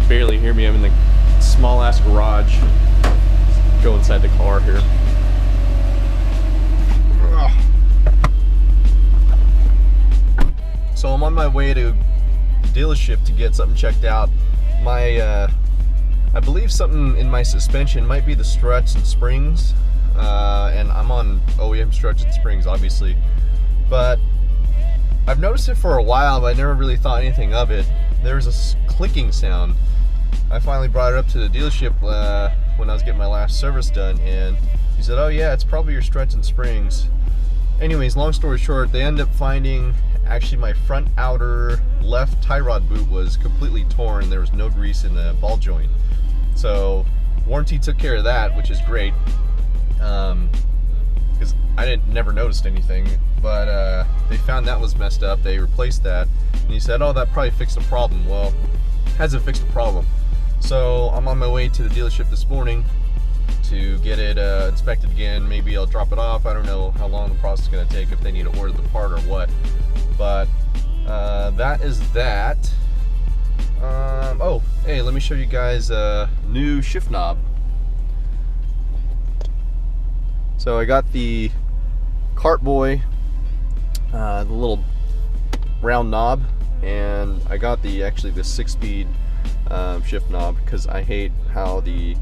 barely hear me. I'm in the small ass garage. Let's go inside the car here. So I'm on my way to the dealership to get something checked out. I believe something in my suspension might be the struts and springs, and I'm on OEM struts and springs, obviously. But I've noticed it for a while, but I never really thought anything of it. There's a clicking sound. I finally brought it up to the dealership when I was getting my last service done, and he said, "Oh yeah, it's probably your struts and springs." Anyways, long story short, they ended up finding actually my front outer left tie rod boot was completely torn. There was no grease in the ball joint. So warranty took care of that, which is great, because I never noticed anything. But they found that was messed up. They replaced that, and he said, "Oh, that probably fixed the problem." Well, hasn't fixed the problem. So I'm on my way to the dealership this morning to get it inspected again. Maybe I'll drop it off. I don't know how long the process is going to take, if they need to order the part or what. But that is that. Oh, hey, let me show you guys a new shift knob. So I got the Cartboy, the little round knob, and I got the 6-speed shift knob, because I hate how the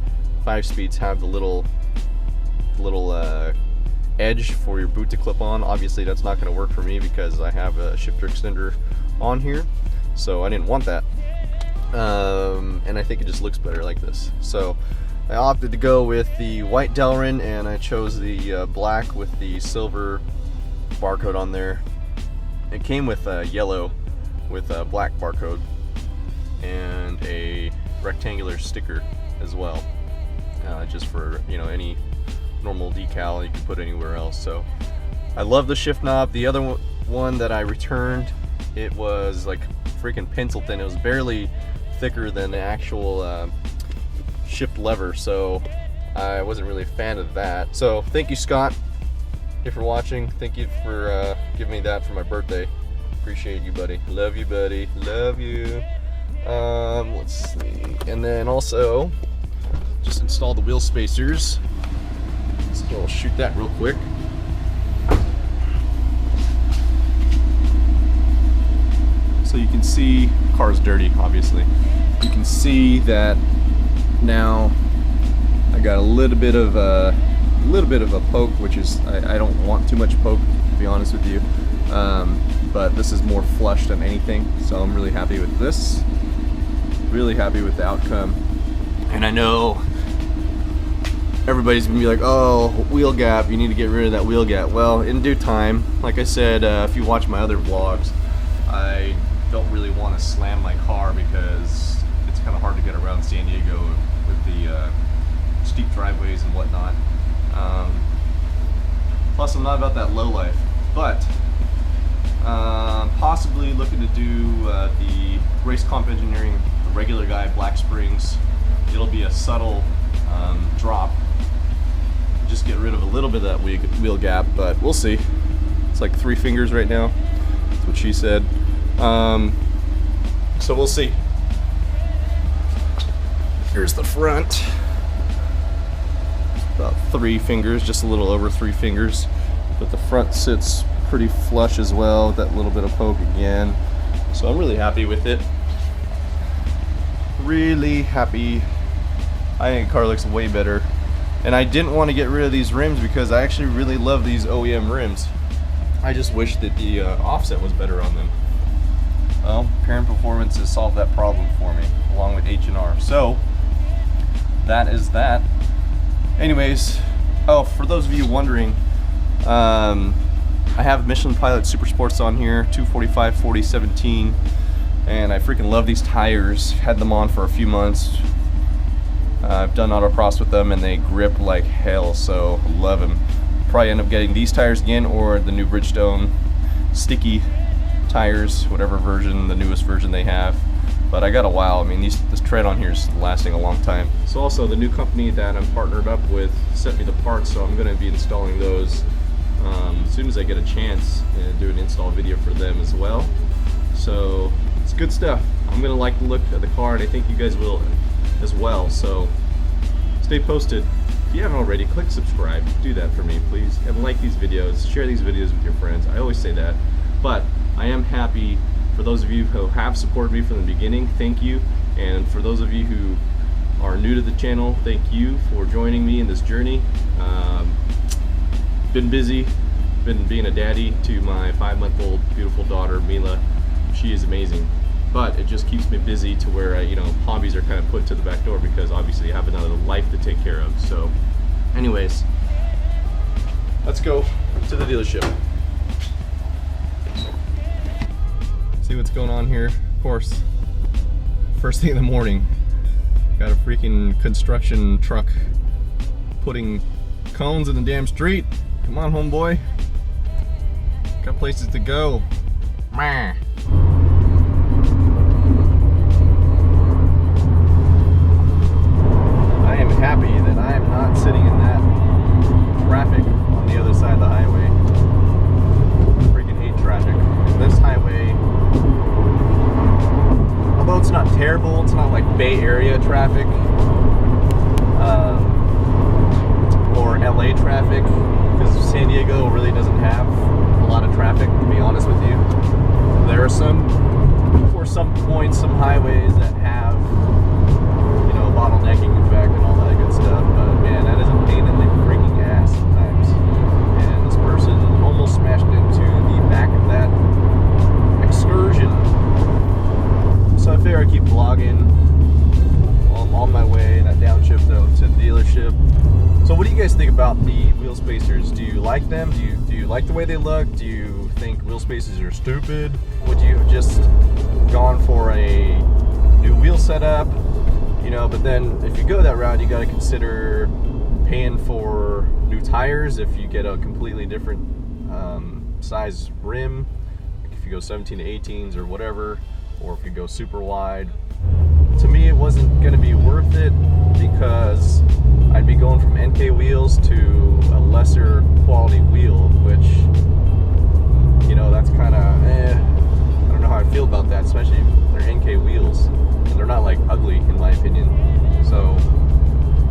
5-speeds have the little edge for your boot to clip on. Obviously that's not going to work for me because I have a shifter extender on here, so I didn't want that. And I think it just looks better like this. So I opted to go with the white Delrin, and I chose the black with the silver barcode on there. It came with yellow with a black barcode and a rectangular sticker as well, just for, you know, any normal decal you can put anywhere else. So I love the shift knob. The other one that I returned, it was like freaking pencil thin. It was barely thicker than the actual shift lever, so I wasn't really a fan of that. So thank you, Scott, if you're watching. Thank you for giving me that for my birthday. Appreciate you, buddy. Love you, buddy. Love you. Let's see. And then also just install the wheel spacers. So I'll shoot that real quick. So you can see, car's dirty, obviously. You can see that now I got a little bit of a poke, which is, I don't want too much poke, to be honest with you. But this is more flush than anything, so I'm really happy with this. Really happy with the outcome. And I know everybody's gonna be like, "Oh, wheel gap, you need to get rid of that wheel gap." Well, in due time. Like I said, if you watch my other vlogs, I don't really want to slam my car because it's kind of hard to get around San Diego with the steep driveways and whatnot. Plus, I'm not about that low life. But possibly looking to do the Race Comp Engineering, the regular guy, black springs. It'll be a subtle drop. Just get rid of a little bit of that wheel gap, but we'll see. It's like 3 fingers right now. That's what she said. So we'll see. Here's the front. It's about 3 fingers, just a little over 3 fingers. But the front sits pretty flush as well, with that little bit of poke again. So I'm really happy with it. Really happy. I think the car looks way better. And I didn't want to get rid of these rims because I actually really love these OEM rims. I just wish that the offset was better on them. Well, Parent Performance has solved that problem for me, along with H&R. So that is that. Anyways, oh, for those of you wondering, I have Michelin Pilot Super Sports on here, 245 40 17, and I freaking love these tires. Had them on for a few months. I've done autocross with them and they grip like hell, so love them. Probably end up getting these tires again, or the new Bridgestone sticky tires, whatever version, the newest version they have. But I got a while. I mean, this tread on here is lasting a long time. So also the new company that I'm partnered up with sent me the parts, so I'm going to be installing those as soon as I get a chance, and do an install video for them as well. So it's good stuff. I'm gonna like the look of the car, and I think you guys will as well. So stay posted. If you haven't already, click subscribe. Do that for me, please. And like these videos, share these videos with your friends. I always say that. But I am happy for those of you who have supported me from the beginning. Thank you. And for those of you who are new to the channel, thank you for joining me in this journey. Been busy, been being a daddy to my 5-month-old beautiful daughter, Mila. She is amazing. But it just keeps me busy to where, you know, hobbies are kind of put to the back door because obviously I have another life to take care of. So anyways, let's go to the dealership. See what's going on here. Of course, first thing in the morning, got a freaking construction truck putting cones in the damn street. Come on, homeboy. Got places to go. Meh. I am happy that I am not sitting in that traffic on the other side of the highway. I freaking hate traffic. And this highway, although it's not terrible, it's not like Bay Area traffic or LA traffic, because San Diego really doesn't have a lot of traffic, to be honest with you. There are some points, some highways that have, you know, bottlenecking effect and all that good stuff, but man, that is a pain in the freaking ass sometimes. And this person almost smashed into the back of that excursion. So I figure I keep vlogging while I'm on my way, that downshift though, to the dealership. So what do you guys think about the wheel spacers? Do you like them? Do you like the way they look? Do you think wheel spacers are stupid? Would you have just gone for a new wheel setup? You know, but then if you go that route, you got to consider paying for new tires if you get a completely different size rim. If you go 17 to 18s or whatever, or if you go super wide. To me, it wasn't going to be worth it because I'd be going from NK wheels to a lesser quality wheel, which, you know, that's kind of, I don't know how I feel about that, especially if they're NK wheels, and they're not like ugly in my opinion. So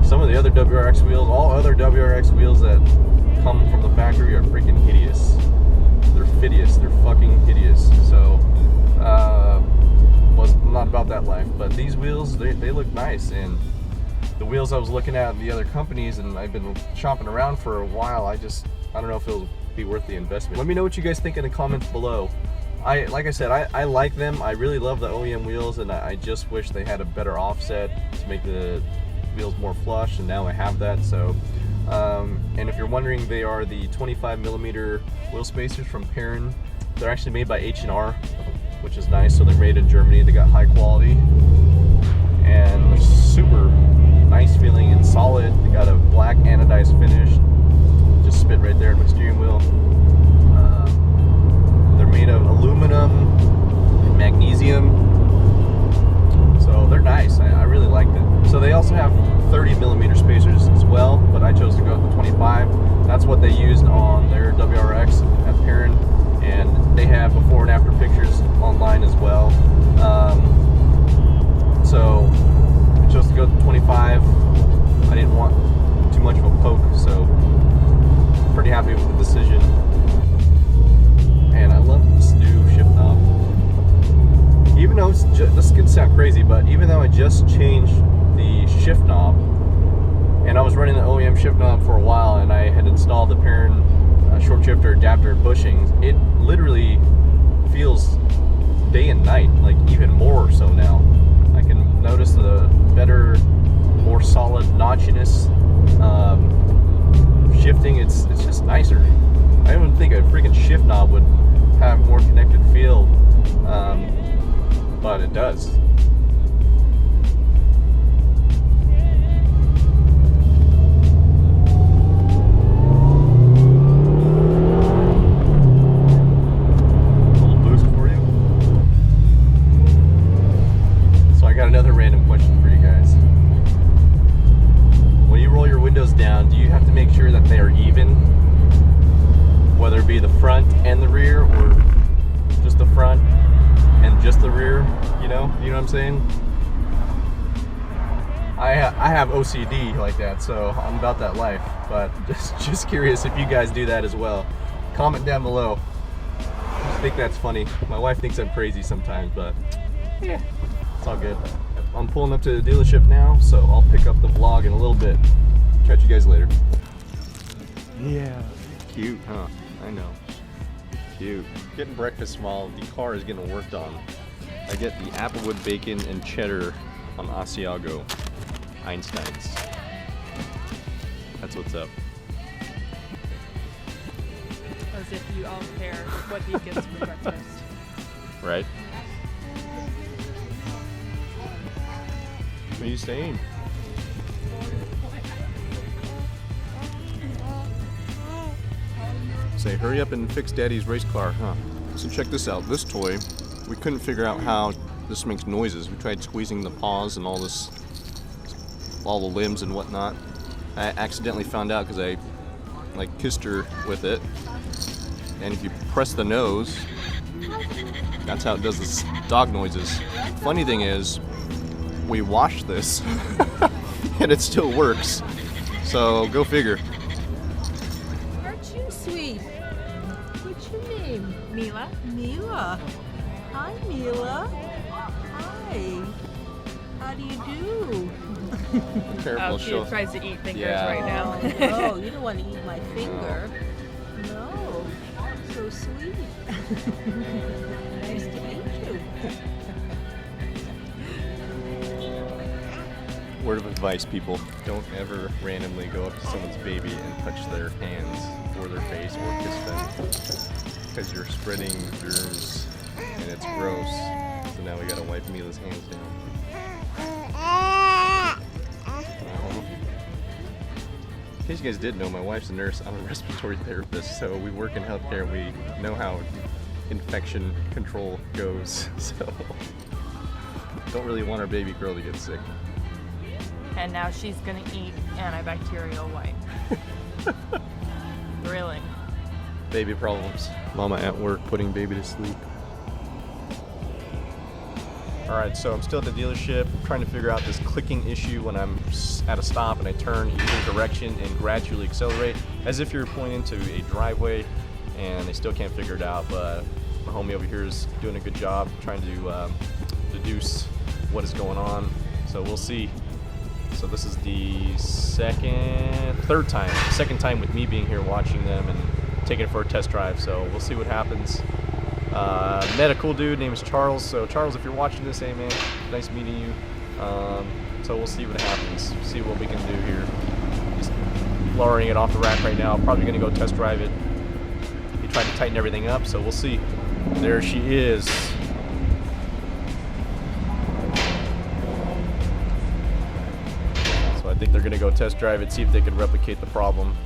some of the other WRX wheels, all other WRX wheels that come from the factory are freaking hideous. They're hideous, they're fucking hideous. So was not about that life, but these wheels, they look nice. And the wheels I was looking at in the other companies, and I've been shopping around for a while, I don't know if it'll be worth the investment. Let me know what you guys think in the comments below. Like I said, I like them. I really love the OEM wheels, and I just wish they had a better offset to make the wheels more flush, and now I have that. So and if you're wondering, they are the 25mm wheel spacers from Perrin. They're actually made by H&R, which is nice. So they're made in Germany. They got high quality, and they're super nice feeling and solid. They got a black anodized finish. Just spit right there in my steering wheel. They're made of aluminum and magnesium, so they're nice. I really like them. So they also have 30mm spacers as well, but I chose to go with the 25. That's what they used on their WRX at Perrin, and they have before and after pictures online as well. So I chose to go with the 25. I didn't want too much of a poke, so pretty happy with the decision. And I love this new shift knob. Even though this could sound crazy, but even though I just changed the shift knob, and I was running the OEM shift knob for a while, and I had installed the Perrin short shifter adapter bushings, it literally feels day and night, like even more so now. I can notice the better, more solid notchiness. Shifting, it's just nicer. I don't even think a freaking shift knob would have more connected feel, but it does. Little boost for you. So I got another random question for you guys. When you roll your windows down, do you have to make sure that they are even? Whether it be the front and the rear, or just the front and just the rear, You know what I'm saying? I have OCD like that, so I'm about that life. But just curious if you guys do that as well. Comment down below. I think that's funny. My wife thinks I'm crazy sometimes, but yeah, it's all good. I'm pulling up to the dealership now, so I'll pick up the vlog in a little bit. Catch you guys later. Yeah, cute, huh? I know. Cute. Getting breakfast while the car is getting worked on. I get the applewood bacon and cheddar on Asiago Einstein's. That's what's up. As if you all care what he gets for breakfast. Right? Where are you staying? Say, hurry up and fix Daddy's race car, huh? So check this out. This toy, we couldn't figure out how this makes noises. We tried squeezing the paws and all the limbs and whatnot. I accidentally found out because I kissed her with it. And if you press the nose, that's how it does this dog noises. Funny thing is, we washed this and it still works. So go figure. Aren't you sweet? What's your name? Mila? Mila. Hi, Mila. Hi. How do you do? Careful, Oh, she tries to eat fingers right now. Oh, you don't want to eat my finger. No. So sweet. Nice to meet you. Word of advice, people. Don't ever randomly go up to someone's baby and touch their hands or their face or kiss them. Because you're spreading germs and it's gross. So now we gotta wipe Mila's hands down. In case you guys didn't know, my wife's a nurse. I'm a respiratory therapist, so we work in healthcare. We know how infection control goes. So don't really want our baby girl to get sick. And now she's gonna eat antibacterial wipe. Thrilling. Baby problems. Mama at work putting baby to sleep. Alright, so I'm still at the dealership trying to figure out this clicking issue when I'm at a stop and I turn either direction and gradually accelerate as if you're pulling into a driveway, and they still can't figure it out, but my homie over here is doing a good job trying to deduce what is going on, so we'll see. So this is the second time with me being here watching them and taking it for a test drive, so we'll see what happens. Met a cool dude named Charles. So Charles, if you're watching this, hey man, nice meeting you. So we'll see what happens, see what we can do here. Just lowering it off the rack right now. Probably gonna go test drive it. He tried to tighten everything up, so we'll see. There she is. So I think they're gonna go test drive it, see if they can replicate the problem.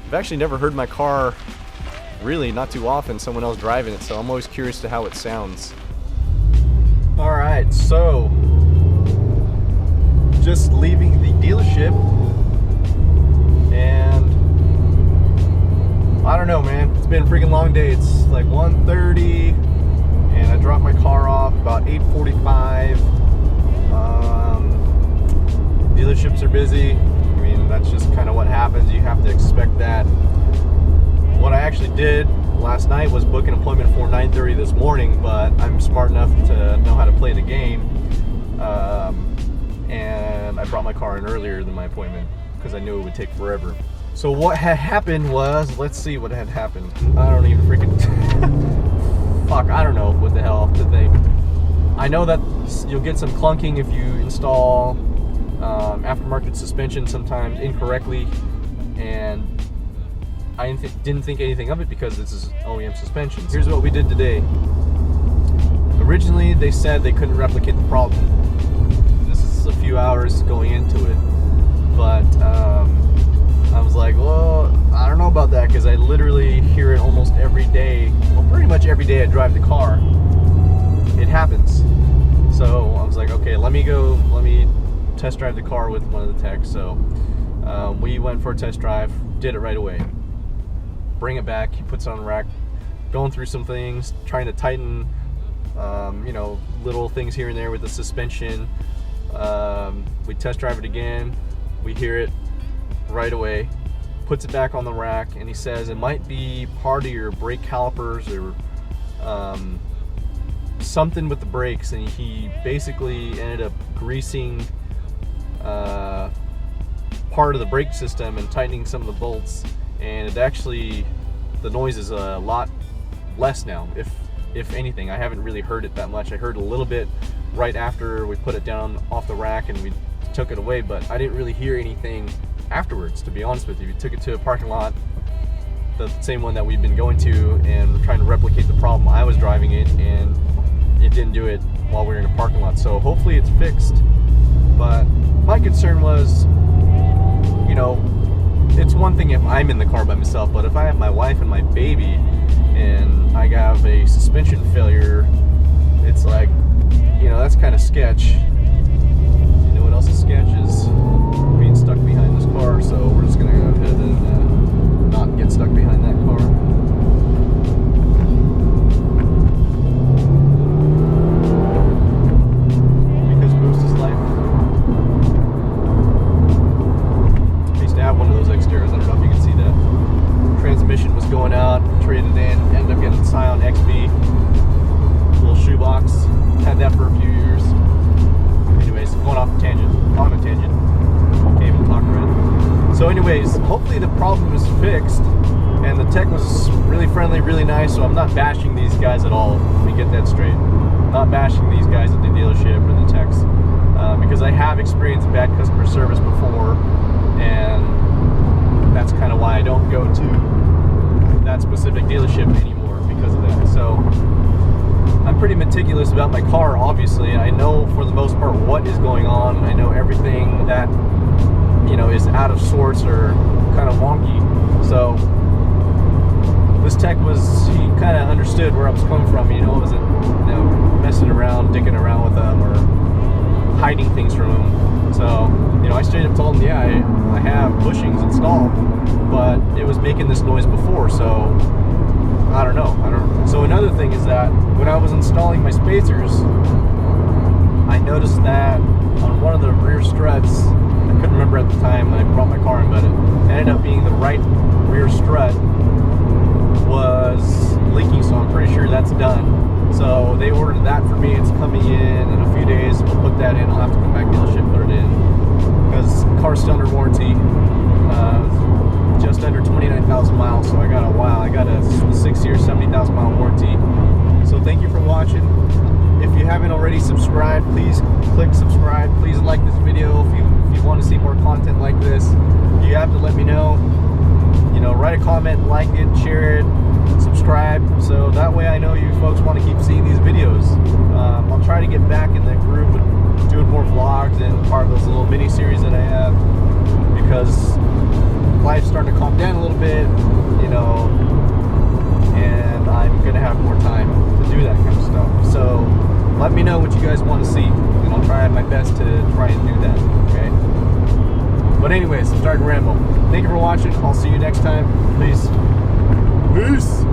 I've actually never heard my car, really, not too often, someone else driving it, so I'm always curious to how it sounds. Alright, so just leaving the dealership, and I don't know, man, it's been a freaking long day. It's like 1:30 and I dropped my car off about 8:45. Dealerships are busy. I mean, that's just kind of what happens. You have to expect that. What I actually did last night was book an appointment for 9:30 this morning, but I'm smart enough to know how to play the game, and I brought my car in earlier than my appointment because I knew it would take forever. So what had happened was, let's see what had happened. I don't even freaking fuck, I don't know what the hell to think. I know that you'll get some clunking if you install aftermarket suspension sometimes incorrectly, and I didn't think anything of it because this is OEM suspension. Here's what we did today. Originally, they said they couldn't replicate the problem. This is a few hours going into it, but I was like, well, I don't know about that because I literally hear it almost every day. Well, pretty much every day I drive the car, it happens. So I was like, okay, let me test drive the car with one of the techs. So we went for a test drive, did it right away. Bring it back, he puts it on the rack, going through some things, trying to tighten You know, little things here and there with the suspension. We test drive it again. We hear it right away. Puts it back on the rack, and he says it might be part of your brake calipers or something with the brakes, and he basically ended up greasing part of the brake system and tightening some of the bolts, and it actually, the noise is a lot less now, if anything. I haven't really heard it that much. I heard a little bit right after we put it down off the rack and we took it away, but I didn't really hear anything afterwards, to be honest with you. We took it to a parking lot, the same one that we've been going to, and we're trying to replicate the problem. I was driving it and it didn't do it while we were in a parking lot, so hopefully it's fixed. But my concern was, you know, it's one thing if I'm in the car by myself, but if I have my wife and my baby and I have a suspension failure, it's like, you know, that's kind of sketch. You know what else is sketch is being stuck behind this car, so we're just gonna go ahead and not get stuck behind that car. Because Boost is life. I used to have one of those Xteras. I don't know if you can see that. Transmission was going out, traded in, ended up getting Scion XB. Little shoebox. Had that for a few years. Anyways, going off a tangent. On a tangent. Can't even talk right. So anyways, hopefully the problem is fixed, and the tech was really friendly, really nice, so I'm not bashing these guys at all. Let me get that straight. Not bashing these guys at the dealership or the techs, because I have experienced bad customer service before, and that's kind of why I don't go to that specific dealership anymore, because of that. So I'm pretty meticulous about my car, obviously. I know for the most part what is going on. I know everything that, you know, is out of sorts or kind of wonky. So this tech he kind of understood where I was coming from. You know, I wasn't, you know, messing around, dicking around with them or hiding things from them. So, you know, I straight up told him, yeah, I have bushings installed, but it was making this noise before, so I don't know. So another thing is that when I was installing my spacers, I noticed that on one of the rear struts, I couldn't remember at the time when I brought my car in, but it ended up being the right rear strut was leaking, so I'm pretty sure that's done. So they ordered that for me. It's coming in a few days. We'll put that in. I'll have to come back to the dealership, put it in, because the car's still under warranty. Just under 29,000 miles, so I got a while. I got a 6-year, 70,000 mile warranty. So thank you for watching. If you haven't already subscribed, please click subscribe. Please like this video if you want to see more content like this. You have to let me know. You know, write a comment, like it, share it, subscribe, so that way I know you folks want to keep seeing these videos. I'll try to get back in the groove of doing more vlogs and part of those little mini series that I have, because life's starting to calm down a little bit, you know, and I'm gonna have more time to do that kind of stuff. So let me know what you guys want to see, and I'll try my best to try and do that. Okay. But anyways, I'm starting to ramble. Thank you for watching. I'll see you next time. Peace. Peace.